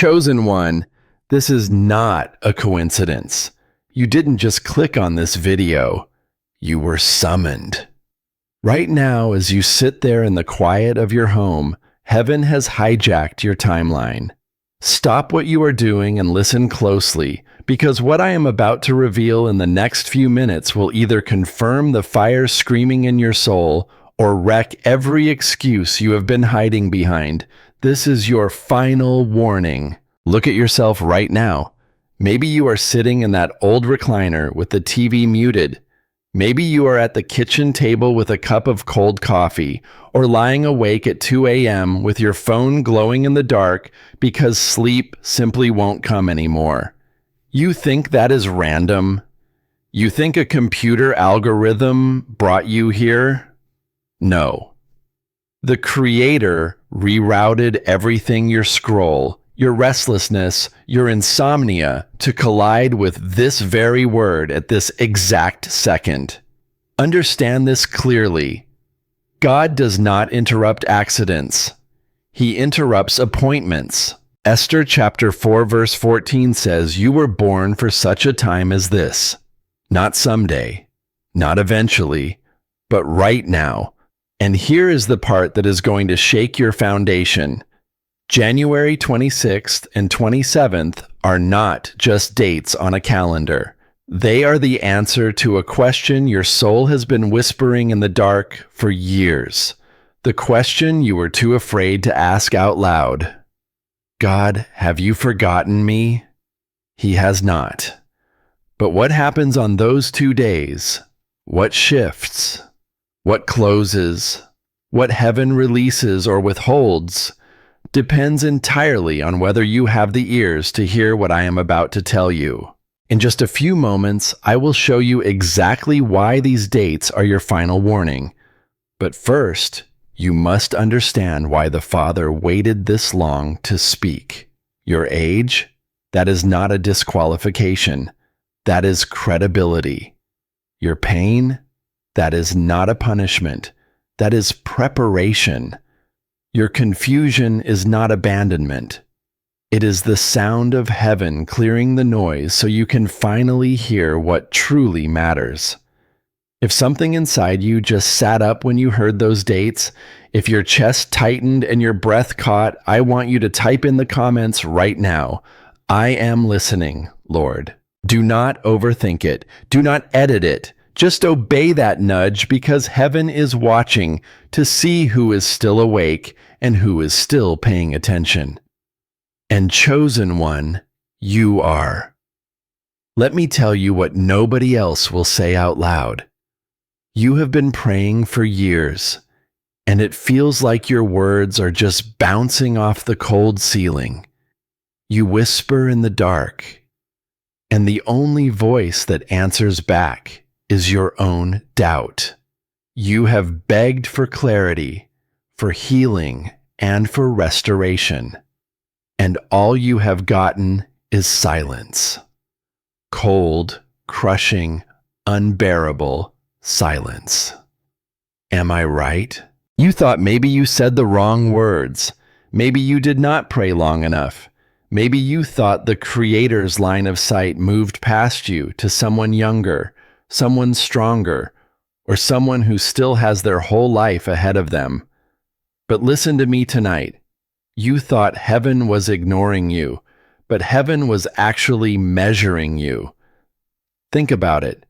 Chosen one, this is not a coincidence. You didn't just click on this video. You were summoned. Right now, as you sit there in the quiet of your home, heaven has hijacked your timeline. Stop what you are doing and listen closely, because what I am about to reveal in the next few minutes will either confirm the fire screaming in your soul or wreck every excuse you have been hiding behind. This is your final warning. Look at yourself right now. Maybe you are sitting in that old recliner with the TV muted. Maybe you are at the kitchen table with a cup of cold coffee, or lying awake at 2 a.m. with your phone glowing in the dark because sleep simply won't come anymore. You think that is random? You think a computer algorithm brought you here? No. The Creator rerouted everything your scroll, your restlessness, your insomnia to collide with this very word at this exact second. Understand this clearly. God does not interrupt accidents. He interrupts appointments. Esther chapter 4 verse 14 says, "You were born for such a time as this." Not someday, not eventually, but right now. And here is the part that is going to shake your foundation. January 26th and 27th are not just dates on a calendar. They are the answer to a question your soul has been whispering in the dark for years. The question you were too afraid to ask out loud. God, have you forgotten me? He has not. But what happens on those 2 days? What shifts? What closes? What heaven releases or withholds? Depends entirely on whether you have the ears to hear what I am about to tell you. In just a few moments, I will show you exactly why these dates are your final warning. But first, you must understand why the Father waited this long to speak. Your age? That is not a disqualification. That is credibility. Your pain? That is not a punishment. That is preparation. Your confusion is not abandonment. It is the sound of heaven clearing the noise so you can finally hear what truly matters. If something inside you just sat up when you heard those dates, if your chest tightened and your breath caught, I want you to type in the comments right now, "I am listening, Lord." Do not overthink it. Do not edit it. Just obey that nudge, because heaven is watching to see who is still awake and who is still paying attention. And chosen one, you are. Let me tell you what nobody else will say out loud. You have been praying for years, and it feels like your words are just bouncing off the cold ceiling. You whisper in the dark, and the only voice that answers back is your own doubt. You have begged for clarity, for healing, and for restoration. And all you have gotten is silence. Cold, crushing, unbearable silence. Am I right? You thought maybe you said the wrong words. Maybe you did not pray long enough. Maybe you thought the Creator's line of sight moved past you to someone younger, someone stronger, or someone who still has their whole life ahead of them. But listen to me tonight. You thought heaven was ignoring you, but heaven was actually measuring you. Think about it.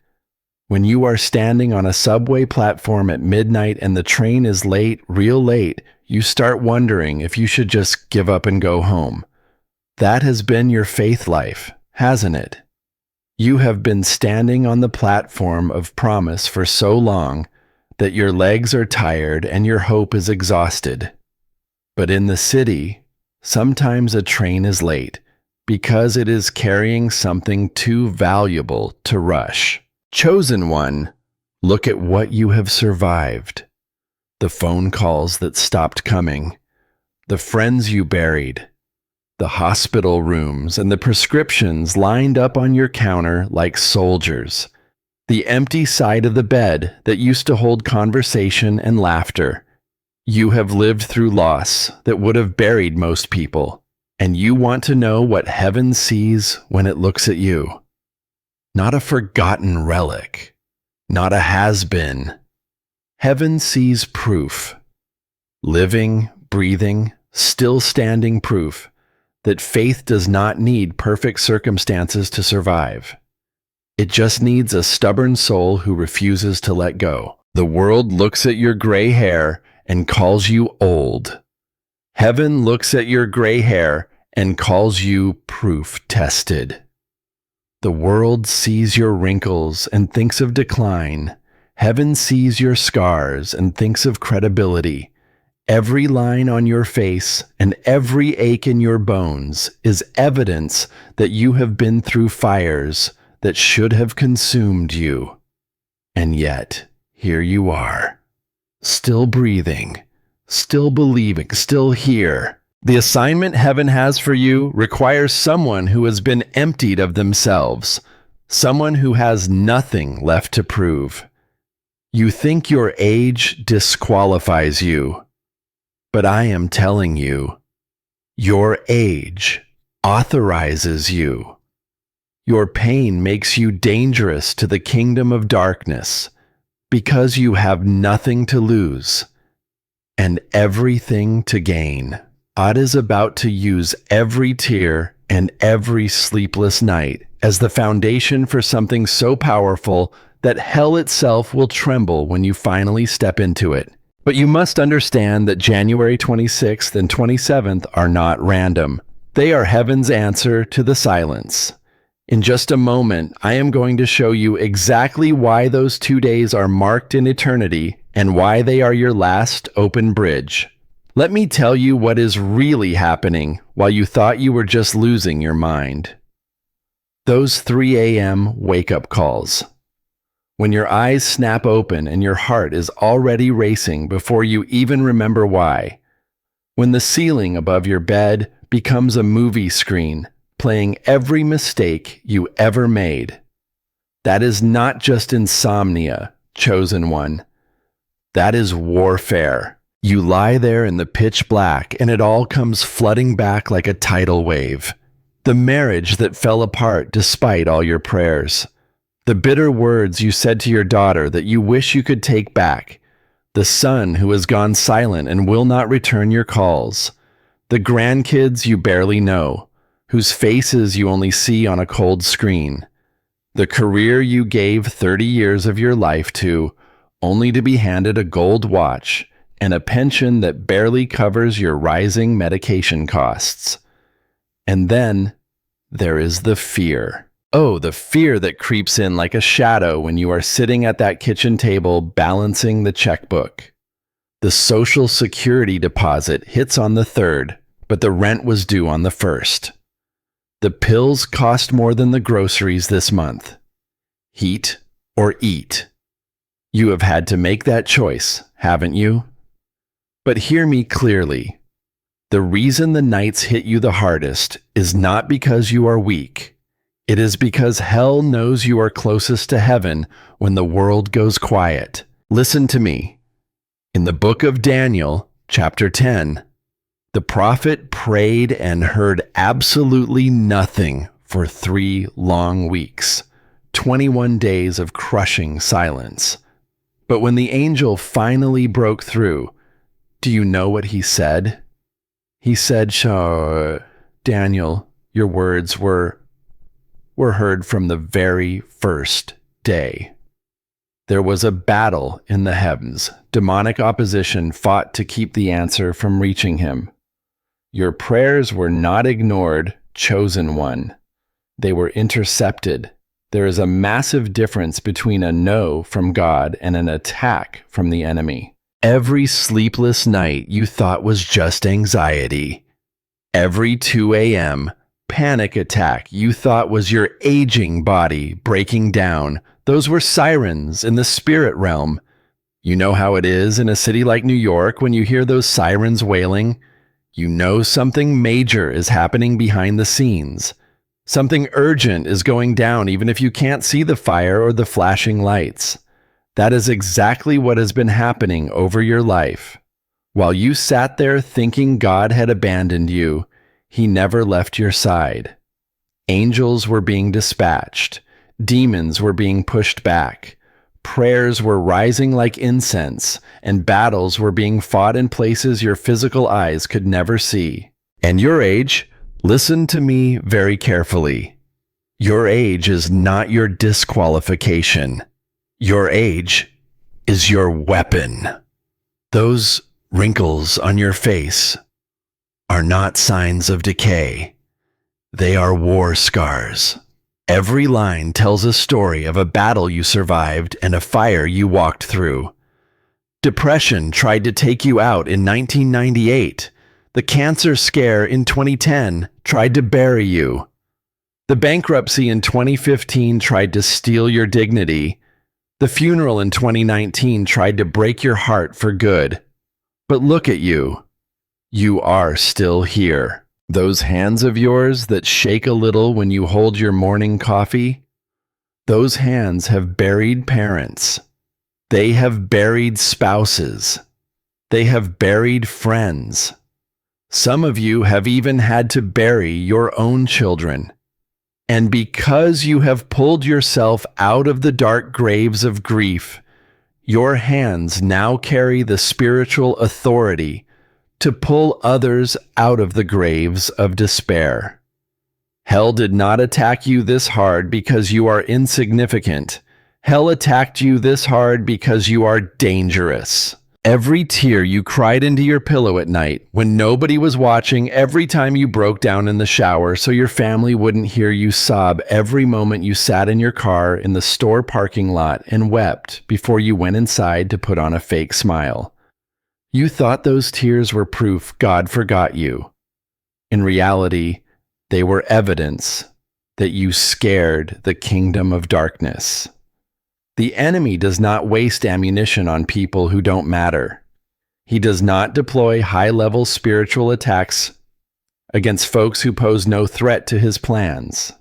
When you are standing on a subway platform at midnight and the train is late, real late, you start wondering if you should just give up and go home. That has been your faith life, hasn't it? You have been standing on the platform of promise for so long that your legs are tired and your hope is exhausted. But in the city, sometimes a train is late because it is carrying something too valuable to rush. Chosen one, look at what you have survived. The phone calls that stopped coming, the friends you buried, the hospital rooms and the prescriptions lined up on your counter like soldiers, the empty side of the bed that used to hold conversation and laughter. You have lived through loss that would have buried most people, And you want to know what heaven sees when it looks at you. Not a forgotten relic, not a has-been. Heaven sees proof. Living, breathing, still standing proof that faith does not need perfect circumstances to survive. It just needs a stubborn soul who refuses to let go. The world looks at your gray hair and calls you old. Heaven looks at your gray hair and calls you proof-tested. The world sees your wrinkles and thinks of decline. Heaven sees your scars and thinks of credibility. Every line on your face and every ache in your bones is evidence that you have been through fires that should have consumed you. And yet, here you are, still breathing, still believing, still here. The assignment heaven has for you requires someone who has been emptied of themselves, someone who has nothing left to prove. You think your age disqualifies you, but I am telling you, your age authorizes you. Your pain makes you dangerous to the kingdom of darkness because you have nothing to lose and everything to gain. God is about to use every tear and every sleepless night as the foundation for something so powerful that hell itself will tremble when you finally step into it. But you must understand that January 26th and 27th are not random. They are heaven's answer to the silence. In just a moment, I am going to show you exactly why those 2 days are marked in eternity and why they are your last open bridge. Let me tell you what is really happening while you thought you were just losing your mind. Those 3 a.m. wake-up calls. When your eyes snap open and your heart is already racing before you even remember why. When the ceiling above your bed becomes a movie screen, playing every mistake you ever made. That is not just insomnia, chosen one. That is warfare. You lie there in the pitch black and it all comes flooding back like a tidal wave. The marriage that fell apart despite all your prayers. The bitter words you said to your daughter that you wish you could take back. The son who has gone silent and will not return your calls. The grandkids you barely know, whose faces you only see on a cold screen. The career you gave 30 years of your life to, only to be handed a gold watch and a pension that barely covers your rising medication costs. And then there is the fear. Oh, the fear that creeps in like a shadow when you are sitting at that kitchen table balancing the checkbook. The Social Security deposit hits on the 3rd, but the rent was due on the 1st. The pills cost more than the groceries this month. Heat or eat. You have had to make that choice, haven't you? But hear me clearly. The reason the nights hit you the hardest is not because you are weak. It is because hell knows you are closest to heaven when the world goes quiet. Listen to me. In the book of Daniel, chapter 10, the prophet prayed and heard absolutely nothing for 3 long weeks, 21 days of crushing silence. But when the angel finally broke through, do you know what he said? He said, Daniel, your words were heard from the very first day. There was a battle in the heavens. Demonic opposition fought to keep the answer from reaching him. Your prayers were not ignored, chosen one. They were intercepted. There is a massive difference between a no from God and an attack from the enemy. Every sleepless night you thought was just anxiety. Every 2 a.m. panic attack you thought was your aging body breaking down. Those were sirens in the spirit realm. You know how it is in a city like New York when you hear those sirens wailing? You know something major is happening behind the scenes. Something urgent is going down even if you can't see the fire or the flashing lights. That is exactly what has been happening over your life. While you sat there thinking God had abandoned you, He never left your side. Angels were being dispatched. Demons were being pushed back. Prayers were rising like incense, and battles were being fought in places your physical eyes could never see. And your age, listen to me very carefully. Your age is not your disqualification. Your age is your weapon. Those wrinkles on your face are not signs of decay. They are war scars. Every line tells a story of a battle you survived and a fire you walked through. Depression tried to take you out in 1998. The cancer scare in 2010 tried to bury you. The bankruptcy in 2015 tried to steal your dignity. The funeral in 2019 tried to break your heart for good. But look at you. You are still here. Those hands of yours that shake a little when you hold your morning coffee, those hands have buried parents. They have buried spouses. They have buried friends. Some of you have even had to bury your own children. And because you have pulled yourself out of the dark graves of grief, your hands now carry the spiritual authority to pull others out of the graves of despair. Hell did not attack you this hard because you are insignificant. Hell attacked you this hard because you are dangerous. Every tear you cried into your pillow at night when nobody was watching, every time you broke down in the shower so your family wouldn't hear you sob, every moment you sat in your car in the store parking lot and wept before you went inside to put on a fake smile. You thought those tears were proof God forgot you. In reality, they were evidence that you scared the kingdom of darkness. The enemy does not waste ammunition on people who don't matter. He does not deploy high-level spiritual attacks against folks who pose no threat to his plans.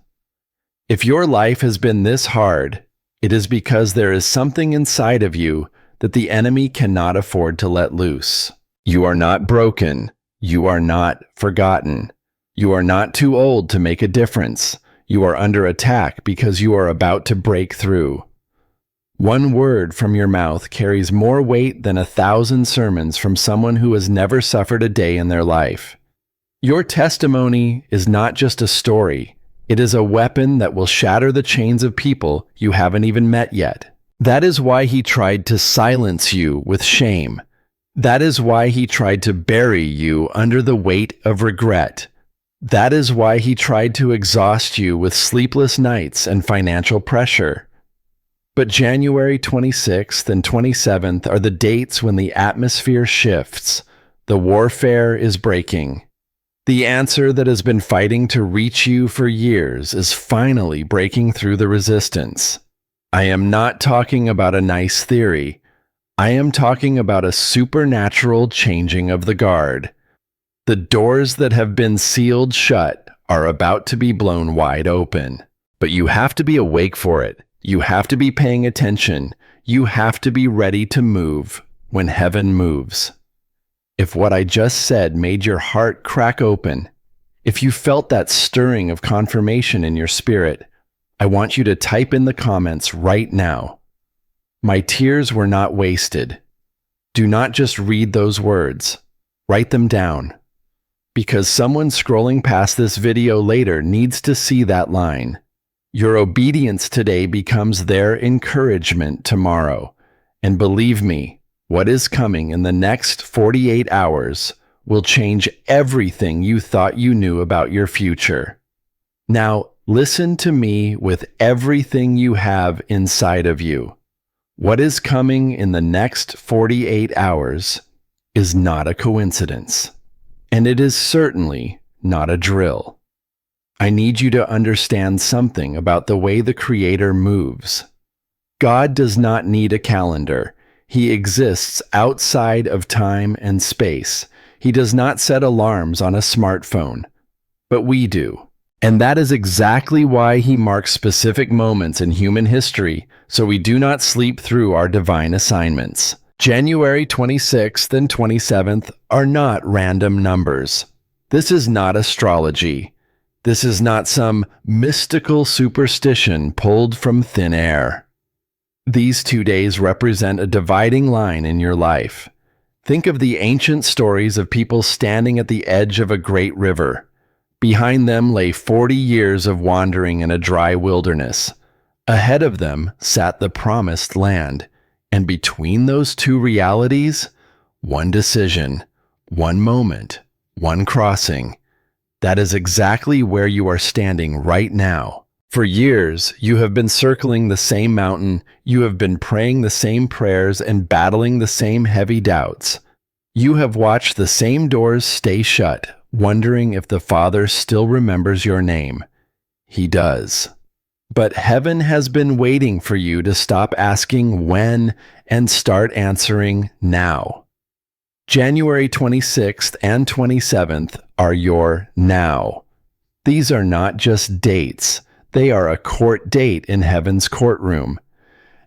If your life has been this hard, it is because there is something inside of you that the enemy cannot afford to let loose. You are not broken. You are not forgotten. You are not too old to make a difference. You are under attack because you are about to break through. One word from your mouth carries more weight than 1,000 sermons from someone who has never suffered a day in their life. Your testimony is not just a story. It is a weapon that will shatter the chains of people you haven't even met yet. That is why he tried to silence you with shame. That is why he tried to bury you under the weight of regret. That is why he tried to exhaust you with sleepless nights and financial pressure. But January 26th and 27th are the dates when the atmosphere shifts. The warfare is breaking. The answer that has been fighting to reach you for years is finally breaking through the resistance. I am not talking about a nice theory. I am talking about a supernatural changing of the guard. The doors that have been sealed shut are about to be blown wide open. But you have to be awake for it. You have to be paying attention. You have to be ready to move when heaven moves. If what I just said made your heart crack open, if you felt that stirring of confirmation in your spirit, I want you to type in the comments right now. My tears were not wasted. Do not just read those words. Write them down. Because someone scrolling past this video later needs to see that line. Your obedience today becomes their encouragement tomorrow. And believe me, what is coming in the next 48 hours will change everything you thought you knew about your future. Now, listen to me with everything you have inside of you. What is coming in the next 48 hours is not a coincidence. And it is certainly not a drill. I need you to understand something about the way the Creator moves. God does not need a calendar. He exists outside of time and space. He does not set alarms on a smartphone, but we do. And that is exactly why he marks specific moments in human history, so we do not sleep through our divine assignments. January 26th and 27th are not random numbers. This is not astrology. This is not some mystical superstition pulled from thin air. These 2 days represent a dividing line in your life. Think of the ancient stories of people standing at the edge of a great river. Behind them lay 40 years of wandering in a dry wilderness. Ahead of them sat the promised land. And between those two realities, one decision, one moment, one crossing. That is exactly where you are standing right now. For years, you have been circling the same mountain, you have been praying the same prayers and battling the same heavy doubts. You have watched the same doors stay shut, wondering if the Father still remembers your name. He does. But heaven has been waiting for you to stop asking when and start answering now. January 26th and 27th are your now. These are not just dates. They are a court date in heaven's courtroom.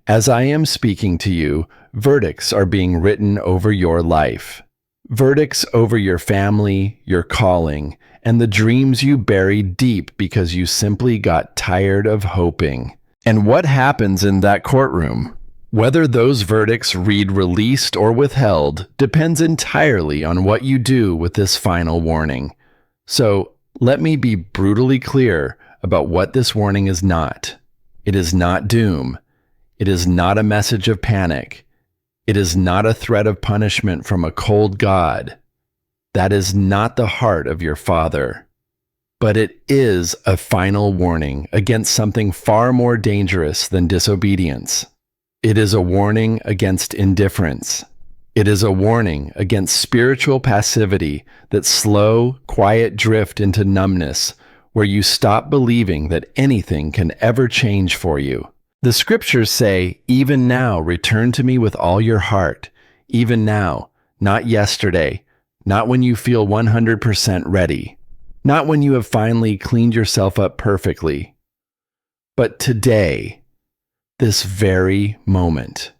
As I am speaking to you, verdicts are being written over your life. Verdicts over your family, your calling, and the dreams you buried deep because you simply got tired of hoping. And what happens in that courtroom? Whether those verdicts read released or withheld depends entirely on what you do with this final warning. So, let me be brutally clear about what this warning is not. It is not doom. It is not a message of panic. It is not a threat of punishment from a cold God. That is not the heart of your Father. But it is a final warning against something far more dangerous than disobedience. It is a warning against indifference. It is a warning against spiritual passivity, that slow, quiet drift into numbness, where you stop believing that anything can ever change for you. The scriptures say, even now, return to me with all your heart. Even now, not yesterday, not when you feel 100% ready, not when you have finally cleaned yourself up perfectly, but today, this very moment.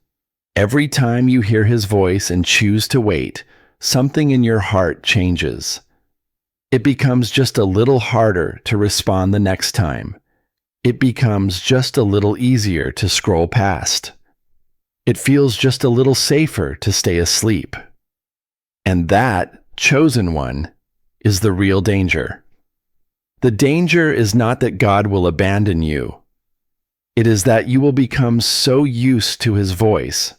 Every time you hear his voice and choose to wait, something in your heart changes. It becomes just a little harder to respond the next time. It becomes just a little easier to scroll past. It feels just a little safer to stay asleep. And that, chosen one, is the real danger. The danger is not that God will abandon you. It is that you will become so used to his voice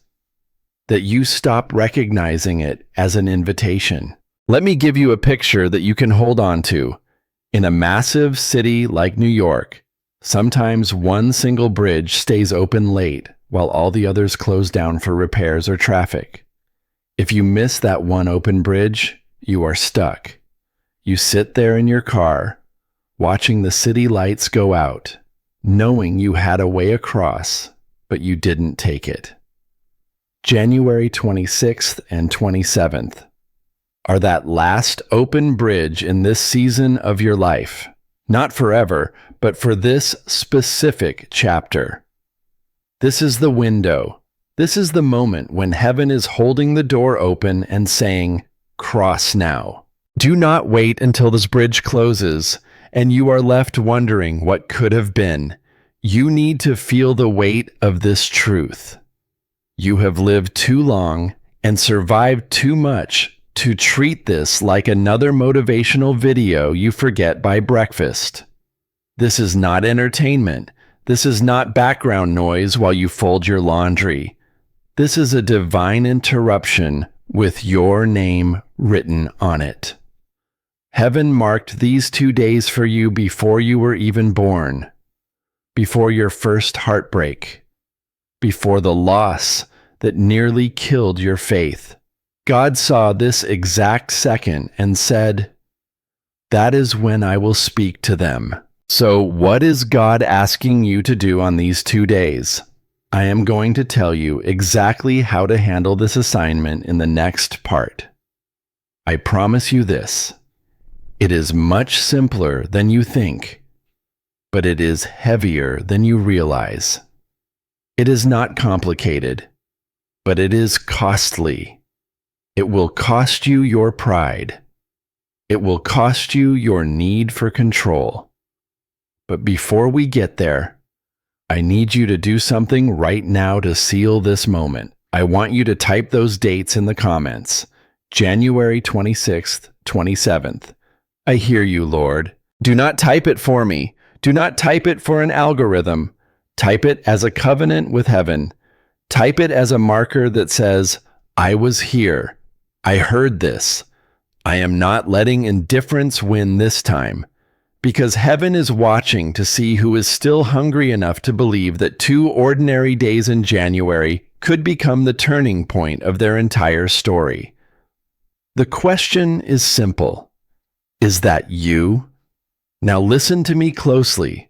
that you stop recognizing it as an invitation. Let me give you a picture that you can hold on to. In a massive city like New York, sometimes one single bridge stays open late while all the others close down for repairs or traffic. If you miss that one open bridge, you are stuck. You sit there in your car, watching the city lights go out, knowing you had a way across, but you didn't take it. January 26th and 27th are that last open bridge in this season of your life. Not forever, but for this specific chapter. This is the window. This is the moment when heaven is holding the door open and saying, "Cross now." Do not wait until this bridge closes and you are left wondering what could have been. You need to feel the weight of this truth. You have lived too long and survived too much to treat this like another motivational video you forget by breakfast. This is not entertainment. This is not background noise while you fold your laundry. This is a divine interruption with your name written on it. Heaven marked these 2 days for you before you were even born, before your first heartbreak, before the loss that nearly killed your faith. God saw this exact second and said, "That is when I will speak to them." So what is God asking you to do on these 2 days? I am going to tell you exactly how to handle this assignment in the next part. I promise you this. It is much simpler than you think, but it is heavier than you realize. It is not complicated, but it is costly. It will cost you your pride. It will cost you your need for control. But before we get there, I need you to do something right now to seal this moment. I want you to type those dates in the comments. January 26th, 27th. I hear you, Lord. Do not type it for me. Do not type it for an algorithm. Type it as a covenant with heaven. Type it as a marker that says, I was here. I heard this. I am not letting indifference win this time. Because heaven is watching to see who is still hungry enough to believe that 2 ordinary days in January could become the turning point of their entire story. The question is simple. Is that you? Now listen to me closely,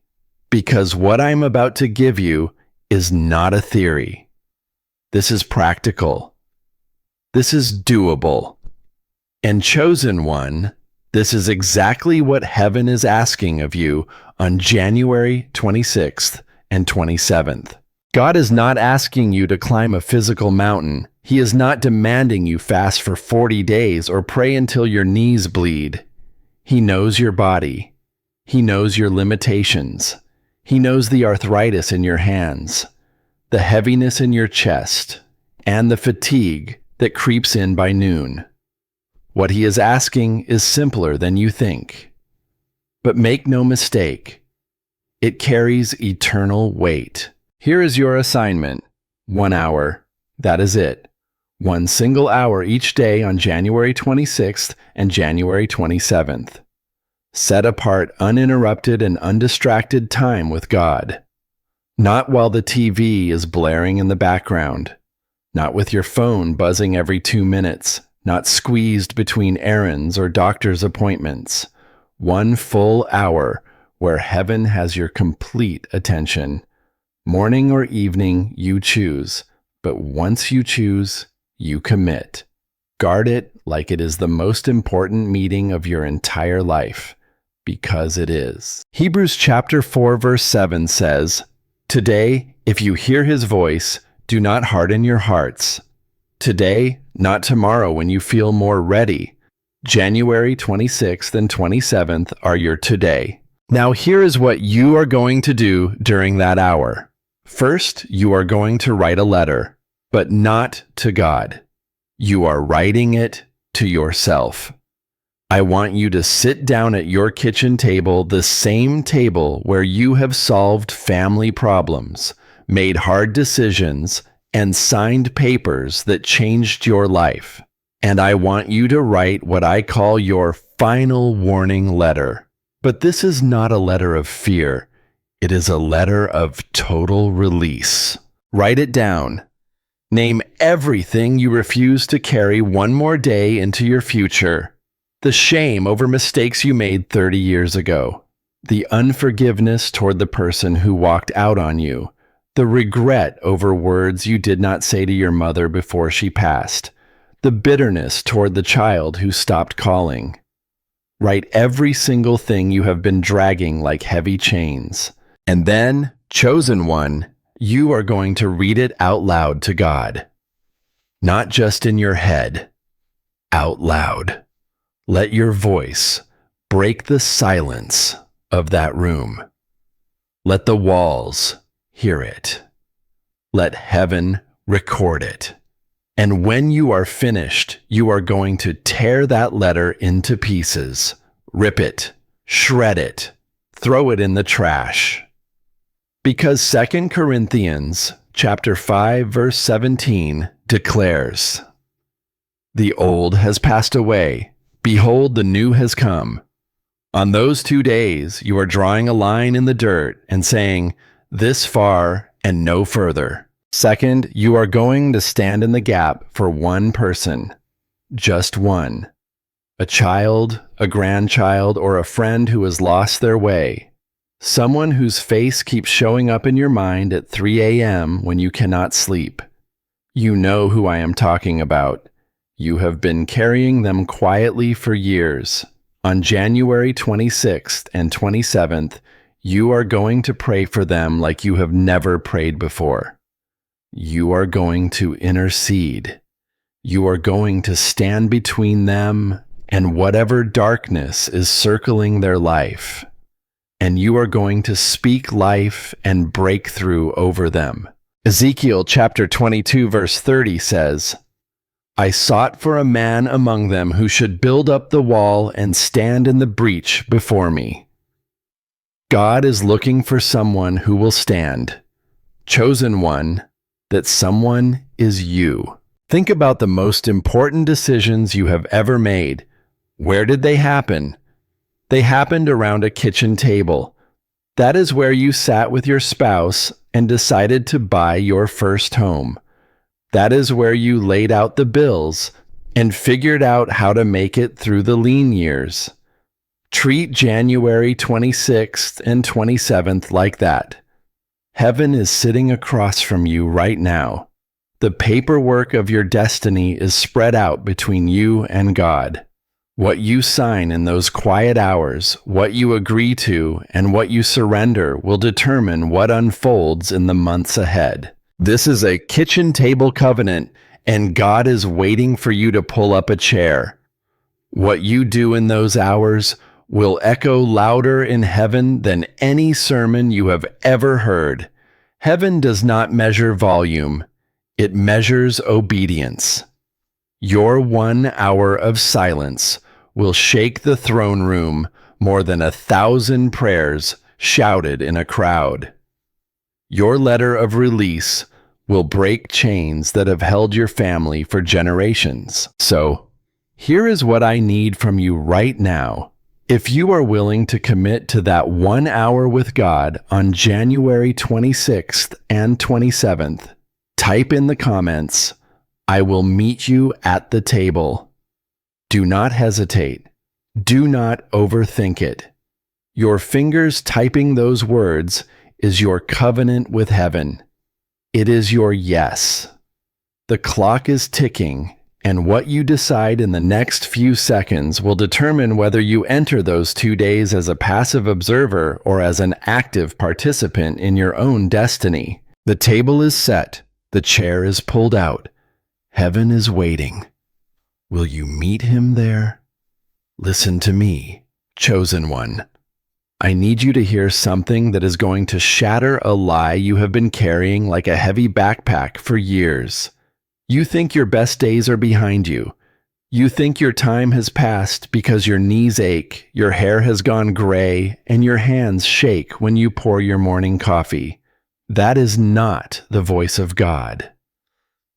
because what I'm about to give you is not a theory. This is practical. This is doable. And chosen one, this is exactly what heaven is asking of you on January 26th and 27th. God is not asking you to climb a physical mountain. He is not demanding you fast for 40 days or pray until your knees bleed. He knows your body. He knows your limitations. He knows the arthritis in your hands, the heaviness in your chest, and the fatigue that creeps in by noon. What he is asking is simpler than you think. But make no mistake, it carries eternal weight. Here is your assignment. 1 hour. That is it. 1 single hour each day on January 26th and January 27th. Set apart uninterrupted and undistracted time with God. Not while the TV is blaring in the background. Not with your phone buzzing every 2 minutes. Not squeezed between errands or doctor's appointments. 1 full hour where heaven has your complete attention. Morning or evening, you choose. But once you choose, you commit. Guard it like it is the most important meeting of your entire life, because it is. Hebrews chapter 4 verse 7 says, Today, if you hear his voice, do not harden your hearts. Today, not tomorrow when you feel more ready. January 26th and 27th are your today. Now here is what you are going to do during that hour. First, you are going to write a letter, but not to God. You are writing it to yourself. I want you to sit down at your kitchen table, the same table where you have solved family problems, made hard decisions, and signed papers that changed your life. And I want you to write what I call your final warning letter. But this is not a letter of fear. It is a letter of total release. Write it down. Name everything you refuse to carry one more day into your future. The shame over mistakes you made 30 years ago. The unforgiveness toward the person who walked out on you. The regret over words you did not say to your mother before she passed. The bitterness toward the child who stopped calling. Write every single thing you have been dragging like heavy chains. And then, chosen one, you are going to read it out loud to God. Not just in your head. Out loud. Let your voice break the silence of that room. Let the walls hear it. Let heaven record it. And when you are finished, you are going to tear that letter into pieces, rip it, shred it, throw it in the trash. Because 2 Corinthians chapter 5 verse 17 declares, "The old has passed away, behold the new has come." On those 2 days you are drawing a line in the dirt and saying, "This far and no further." Second, you are going to stand in the gap for one person, just one. A child, a grandchild, or a friend who has lost their way. Someone whose face keeps showing up in your mind at 3 a.m. when you cannot sleep. You know who I am talking about. You have been carrying them quietly for years. On January 26th and 27th, you are going to pray for them like you have never prayed before. You are going to intercede. You are going to stand between them and whatever darkness is circling their life. And you are going to speak life and breakthrough over them. Ezekiel chapter 22 verse 30 says, I sought for a man among them who should build up the wall and stand in the breach before me. God is looking for someone who will stand. Chosen one, that someone is you. Think about the most important decisions you have ever made. Where did they happen? They happened around a kitchen table. That is where you sat with your spouse and decided to buy your first home. That is where you laid out the bills and figured out how to make it through the lean years. Treat January 26th and 27th like that. Heaven is sitting across from you right now. The paperwork of your destiny is spread out between you and God. What you sign in those quiet hours, what you agree to, and what you surrender will determine what unfolds in the months ahead. This is a kitchen table covenant, and God is waiting for you to pull up a chair. What you do in those hours will echo louder in heaven than any sermon you have ever heard. Heaven does not measure volume, it measures obedience. Your 1 hour of silence will shake the throne room more than 1,000 prayers shouted in a crowd. Your letter of release will break chains that have held your family for generations. So, here is what I need from you right now. If you are willing to commit to that 1 hour with God on January 26th and 27th, type in the comments, I will meet you at the table. Do not hesitate. Do not overthink it. Your fingers typing those words is your covenant with heaven. It is your yes. The clock is ticking, and what you decide in the next few seconds will determine whether you enter those 2 days as a passive observer or as an active participant in your own destiny. The table is set. The chair is pulled out. Heaven is waiting. Will you meet him there? Listen to me, chosen one. I need you to hear something that is going to shatter a lie you have been carrying like a heavy backpack for years. You think your best days are behind you. You think your time has passed because your knees ache, your hair has gone gray, and your hands shake when you pour your morning coffee. That is not the voice of God.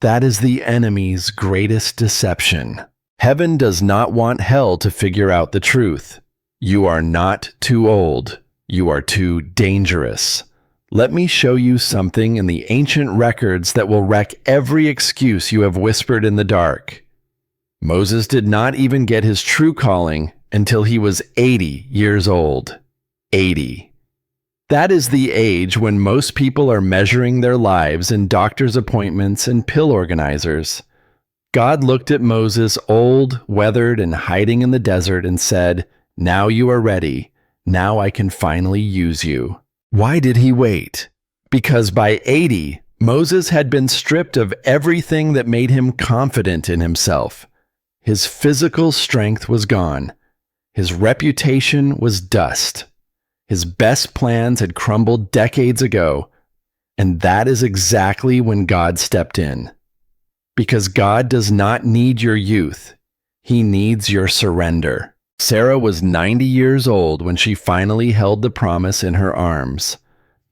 That is the enemy's greatest deception. Heaven does not want hell to figure out the truth. You are not too old. You are too dangerous. Let me show you something in the ancient records that will wreck every excuse you have whispered in the dark. Moses did not even get his true calling until he was 80 years old. 80. That is the age when most people are measuring their lives in doctor's appointments and pill organizers. God looked at Moses, old, weathered, and hiding in the desert, and said, "Now you are ready. Now I can finally use you." Why did he wait? Because by 80, Moses had been stripped of everything that made him confident in himself. His physical strength was gone. His reputation was dust. His best plans had crumbled decades ago, and that is exactly when God stepped in. Because God does not need your youth, He needs your surrender. Sarah was 90 years old when she finally held the promise in her arms.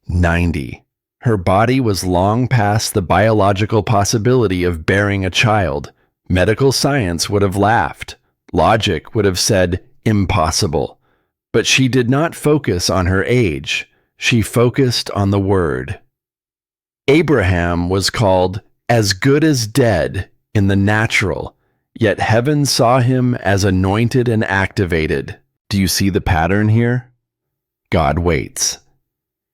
90. Her body was long past the biological possibility of bearing a child. Medical science would have laughed. Logic would have said, impossible. But she did not focus on her age. She focused on the word. Abraham was called as good as dead in the natural, yet heaven saw him as anointed and activated. Do you see the pattern here? God waits.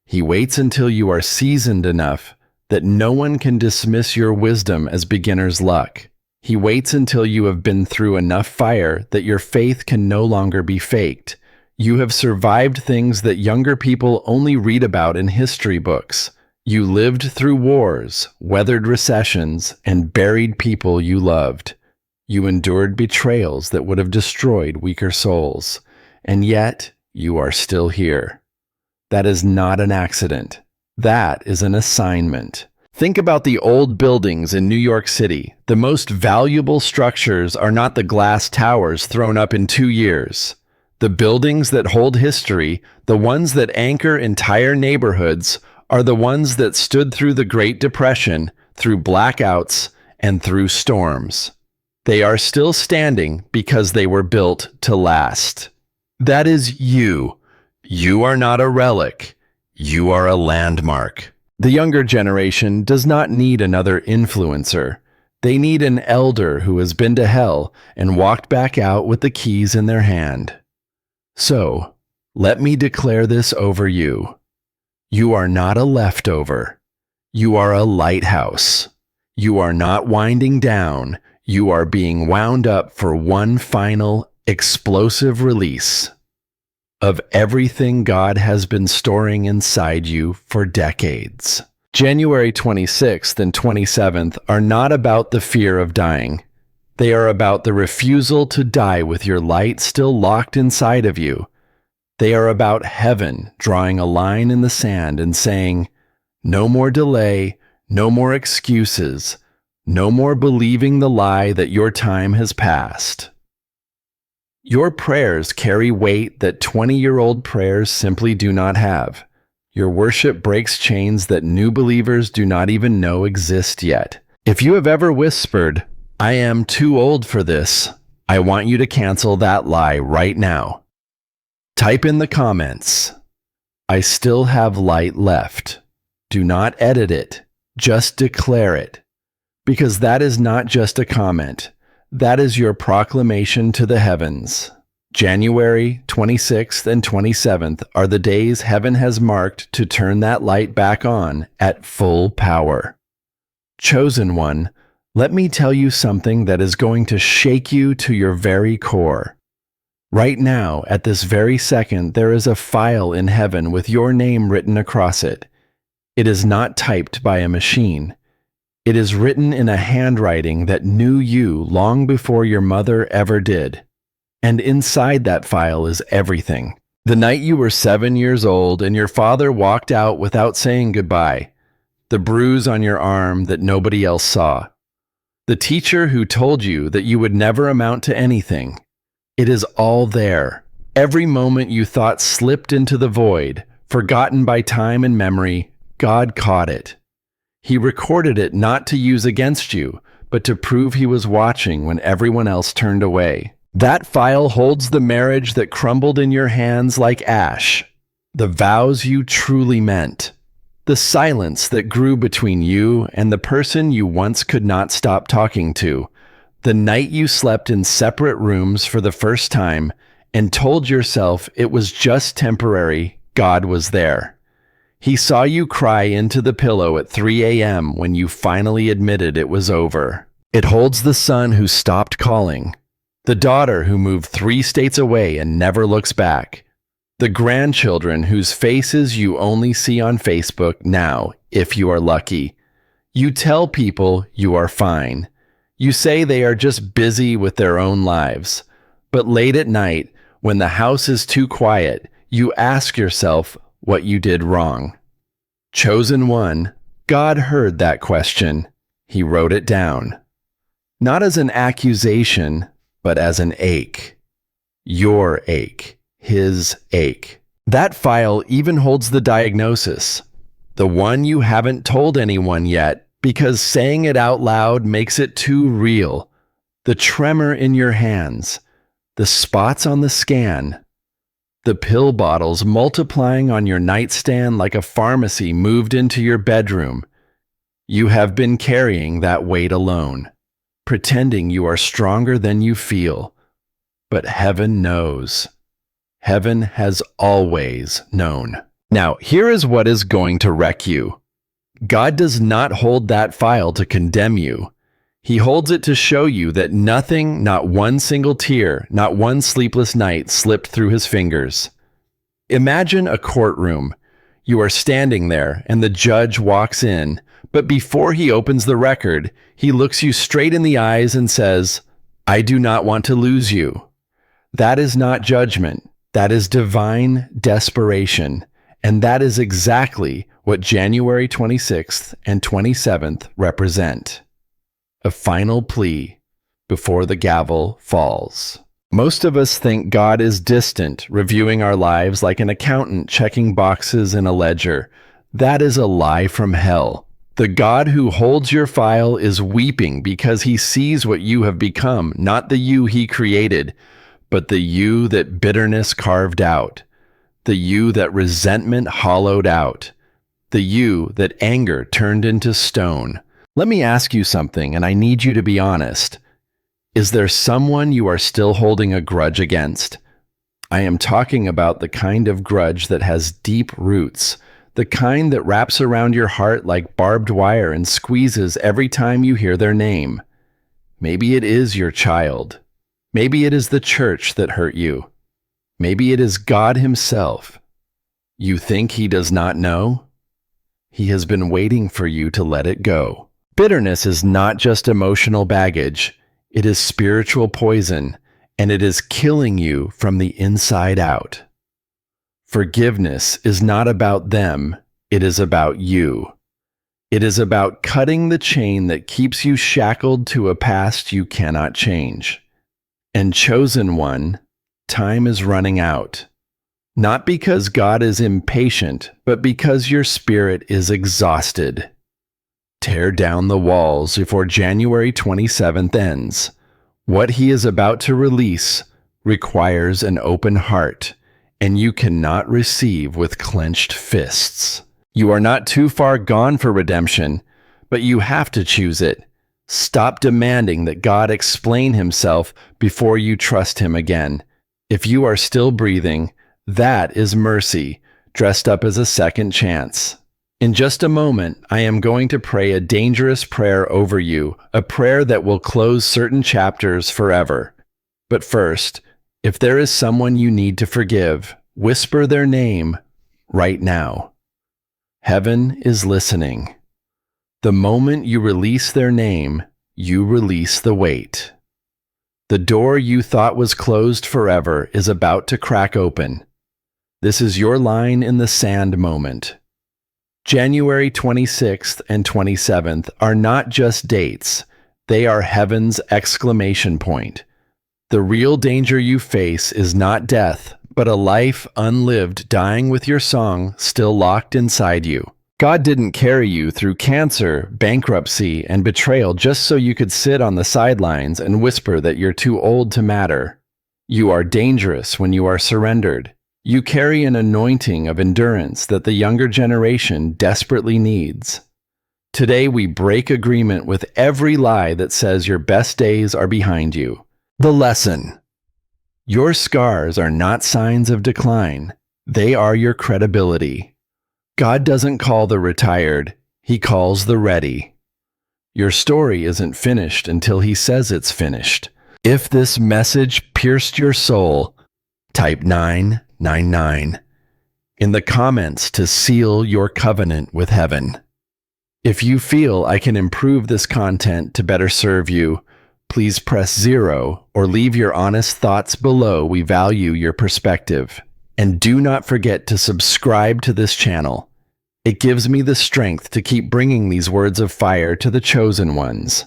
He waits until you are seasoned enough that no one can dismiss your wisdom as beginner's luck. He waits until you have been through enough fire that your faith can no longer be faked. You have survived things that younger people only read about in history books. You lived through wars, weathered recessions, and buried people you loved. You endured betrayals that would have destroyed weaker souls, and yet you are still here. That is not an accident. That is an assignment. Think about the old buildings in New York City. The most valuable structures are not the glass towers thrown up in 2 years. The buildings that hold history, the ones that anchor entire neighborhoods, are the ones that stood through the Great Depression, through blackouts, and through storms. They are still standing because they were built to last. That is you. You are not a relic. You are a landmark. The younger generation does not need another influencer. They need an elder who has been to hell and walked back out with the keys in their hand. So, let me declare this over you. You are not a leftover. You are a lighthouse. You are not winding down. You are being wound up for one final, explosive release of everything God has been storing inside you for decades. January 26th and 27th are not about the fear of dying. They are about the refusal to die with your light still locked inside of you. They are about heaven drawing a line in the sand and saying, no more delay, no more excuses, no more believing the lie that your time has passed. Your prayers carry weight that 20-year-old prayers simply do not have. Your worship breaks chains that new believers do not even know exist yet. If you have ever whispered, I am too old for this, I want you to cancel that lie right now. Type in the comments, I still have light left. Do not edit it, just declare it. Because that is not just a comment. That is your proclamation to the heavens. January 26th and 27th are the days heaven has marked to turn that light back on at full power. Chosen one, let me tell you something that is going to shake you to your very core. Right now, at this very second, there is a file in heaven with your name written across it. It is not typed by a machine. It is written in a handwriting that knew you long before your mother ever did. And inside that file is everything. The night you were 7 years old and your father walked out without saying goodbye. The bruise on your arm that nobody else saw. The teacher who told you that you would never amount to anything. It is all there. Every moment you thought slipped into the void, forgotten by time and memory, God caught it. He recorded it not to use against you, but to prove he was watching when everyone else turned away. That file holds the marriage that crumbled in your hands like ash, the vows you truly meant, the silence that grew between you and the person you once could not stop talking to, the night you slept in separate rooms for the first time and told yourself it was just temporary. God was there. He saw you cry into the pillow at 3 a.m. when you finally admitted it was over. It holds the son who stopped calling, the daughter who moved 3 states away and never looks back, the grandchildren whose faces you only see on Facebook now, if you are lucky. You tell people you are fine. You say they are just busy with their own lives. But late at night, when the house is too quiet, you ask yourself what you did wrong. Chosen one, God heard that question. He wrote it down. Not as an accusation, but as an ache. Your ache. His ache. That file even holds the diagnosis. The one you haven't told anyone yet, because saying it out loud makes it too real. The tremor in your hands. The spots on the scan. The pill bottles multiplying on your nightstand like a pharmacy moved into your bedroom. You have been carrying that weight alone, pretending you are stronger than you feel. But heaven knows. Heaven has always known. Now, here is what is going to wreck you. God does not hold that file to condemn you. He holds it to show you that nothing, not one single tear, not one sleepless night slipped through his fingers. Imagine a courtroom. You are standing there and the judge walks in, but before he opens the record, he looks you straight in the eyes and says, I do not want to lose you. That is not judgment. That is divine desperation. And that is exactly what January 26th and 27th represent. A final plea before the gavel falls. Most of us think God is distant, reviewing our lives like an accountant checking boxes in a ledger. That is a lie from hell. The God who holds your file is weeping because he sees what you have become, not the you he created, but the you that bitterness carved out, the you that resentment hollowed out, the you that anger turned into stone. Let me ask you something, and I need you to be honest. Is there someone you are still holding a grudge against? I am talking about the kind of grudge that has deep roots, the kind that wraps around your heart like barbed wire and squeezes every time you hear their name. Maybe it is your child. Maybe it is the church that hurt you. Maybe it is God himself. You think he does not know? He has been waiting for you to let it go. Bitterness is not just emotional baggage. It is spiritual poison, and it is killing you from the inside out. Forgiveness is not about them. It is about you. It is about cutting the chain that keeps you shackled to a past you cannot change. And chosen one, time is running out. Not because God is impatient, but because your spirit is exhausted. Tear down the walls before January 27th ends. What he is about to release requires an open heart, and you cannot receive with clenched fists. You are not too far gone for redemption, but you have to choose it. Stop demanding that God explain himself before you trust him again. If you are still breathing, that is mercy, dressed up as a second chance. In just a moment, I am going to pray a dangerous prayer over you, a prayer that will close certain chapters forever. But first, if there is someone you need to forgive, whisper their name right now. Heaven is listening. The moment you release their name, you release the weight. The door you thought was closed forever is about to crack open. This is your line in the sand moment. January 26th and 27th are not just dates, they are heaven's exclamation point. The real danger you face is not death, but a life unlived dying with your song still locked inside you. God didn't carry you through cancer, bankruptcy, and betrayal just so you could sit on the sidelines and whisper that you're too old to matter. You are dangerous when you are surrendered. You carry an anointing of endurance that the younger generation desperately needs. Today we break agreement with every lie that says your best days are behind you. The lesson: your scars are not signs of decline. They are your credibility. God doesn't call the retired, he calls the ready. Your story isn't finished until he says it's finished. If this message pierced your soul, type 999 in the comments to seal your covenant with heaven. If you feel I can improve this content to better serve you, please press 0 or leave your honest thoughts below. We value your perspective. And do not forget to subscribe to this channel. It gives me the strength to keep bringing these words of fire to the chosen ones.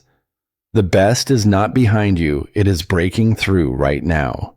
The best is not behind you, it is breaking through right now.